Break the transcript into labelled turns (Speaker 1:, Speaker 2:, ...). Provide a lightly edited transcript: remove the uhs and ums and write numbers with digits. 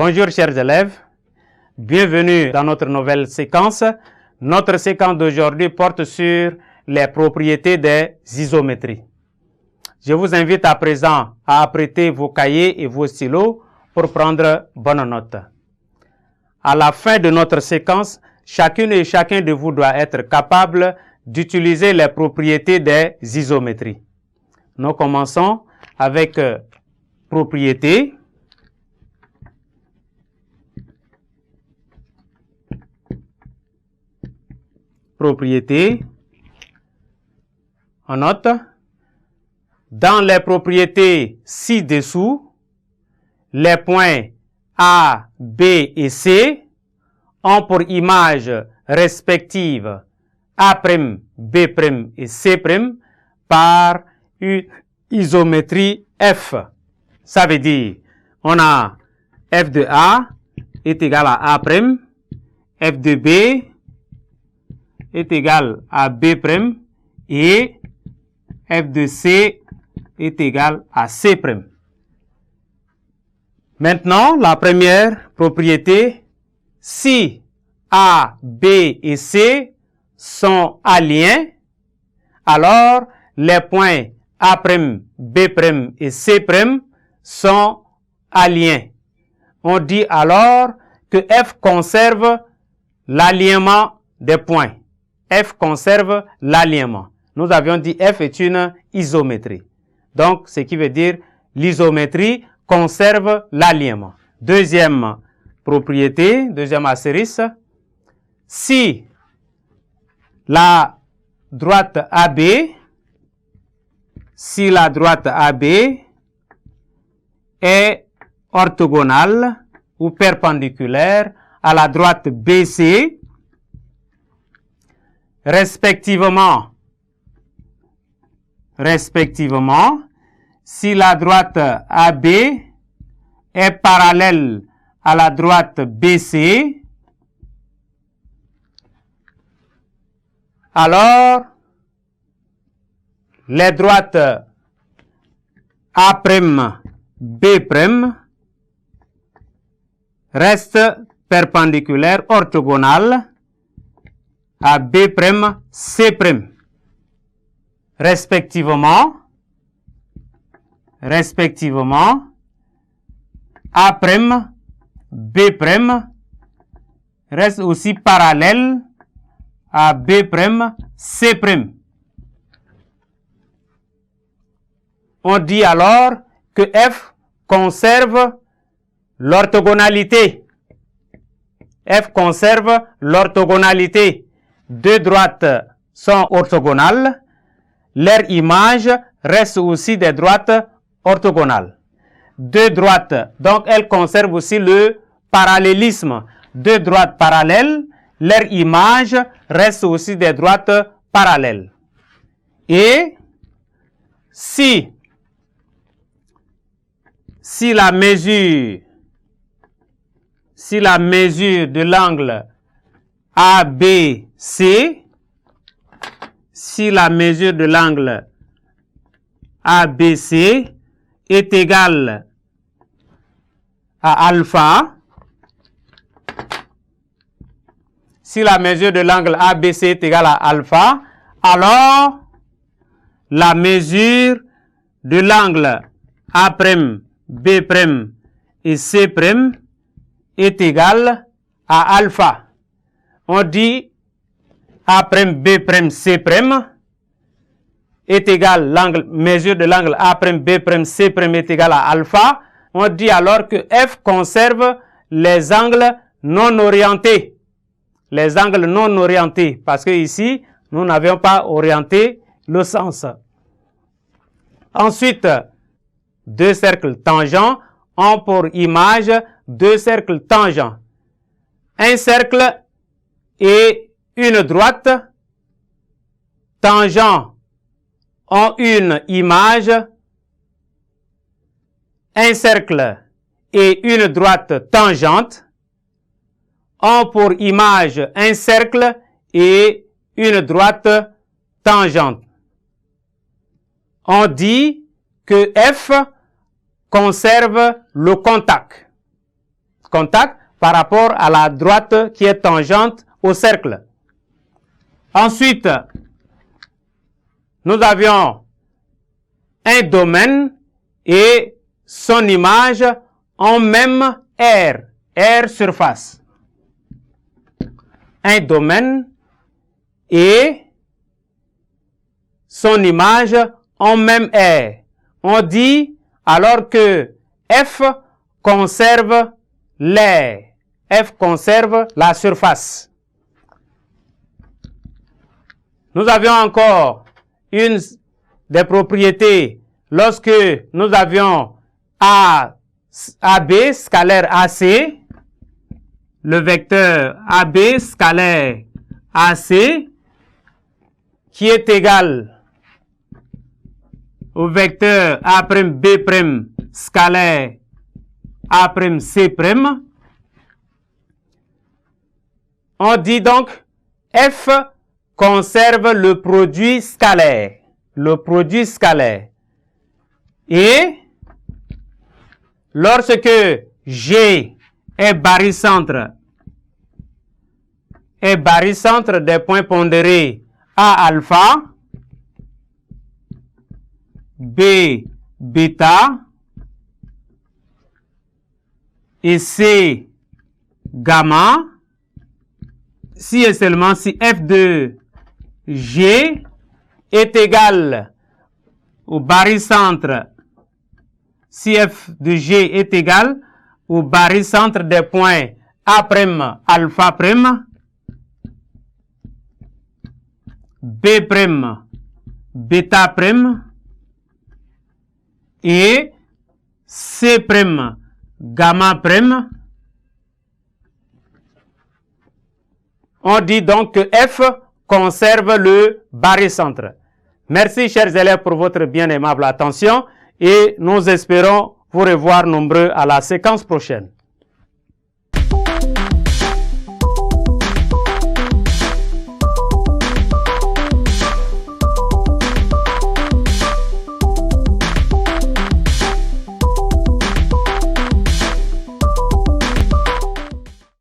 Speaker 1: Bonjour chers élèves, bienvenue dans notre nouvelle séquence. Notre séquence d'aujourd'hui porte sur les propriétés des isométries. Je vous invite à présent à apprêter vos cahiers et vos stylos pour prendre bonne note. À la fin de notre séquence, chacune et chacun de vous doit être capable d'utiliser les propriétés des isométries. Nous commençons avec propriétés. Propriétés. On note, dans les propriétés ci-dessous, les points A, B et C ont pour image respective A', B' et C' par une isométrie F. Ça veut dire, on a F de A est égal à A', F de B est égal à B' et F de C est égal à C'. Maintenant, la première propriété, si A, B et C sont aliens, alors les points A', B' et C' sont aliens. On dit alors que F conserve l'alignement des points. F conserve l'alignement. Nous avions dit F est une isométrie. Donc, ce qui veut dire l'isométrie conserve l'alignement. Deuxième propriété, deuxième astérisque, si la droite AB est orthogonale ou perpendiculaire à la droite BC, respectivement, si la droite AB est parallèle à la droite BC, alors les droites A', B' restent perpendiculaires, orthogonales à B', C', respectivement, A', B' reste aussi parallèle à B', C'. On dit alors que F conserve l'orthogonalité. F conserve l'orthogonalité. Deux droites sont orthogonales. Leur image reste aussi des droites orthogonales. Deux droites, donc elles conservent aussi le parallélisme. Deux droites parallèles, leur image reste aussi des droites parallèles. Et si la mesure de l'angle ABC, est égale à alpha, si la mesure de l'angle ABC est égale à alpha, alors la mesure de l'angle A', B' et C' est égale à alpha. On dit A', B', C' est égal, mesure de l'angle A', B', C' est égal à alpha. On dit alors que F conserve les angles non orientés. Les angles non orientés, parce que ici, nous n'avions pas orienté le sens. Ensuite, deux cercles tangents ont pour image deux cercles tangents. Un cercle et une droite tangents ont une image. Un cercle et une droite tangente ont pour image un cercle et une droite tangente. On dit que F conserve le contact. contact par rapport à la droite qui est tangente au cercle. Ensuite, nous avions un domaine et son image en même R surface. Un domaine et son image en même R. On dit alors que F conserve l'air. F conserve la surface. Nous avions encore une des propriétés lorsque nous avions AB scalaire AC, le vecteur AB scalaire AC qui est égal au vecteur A'B' scalaire A'C'. On dit donc F conserve le produit scalaire. Le produit scalaire. Et lorsque G est barycentre des points pondérés A alpha, B bêta et C gamma, si et seulement si F de G est égal au barycentre, si F de G est égal au barycentre des points A' alpha', B' bêta' et C' gamma', on dit donc que F conserve le barycentre. Merci, chers élèves, pour votre bien aimable attention et nous espérons vous revoir nombreux à la séquence prochaine.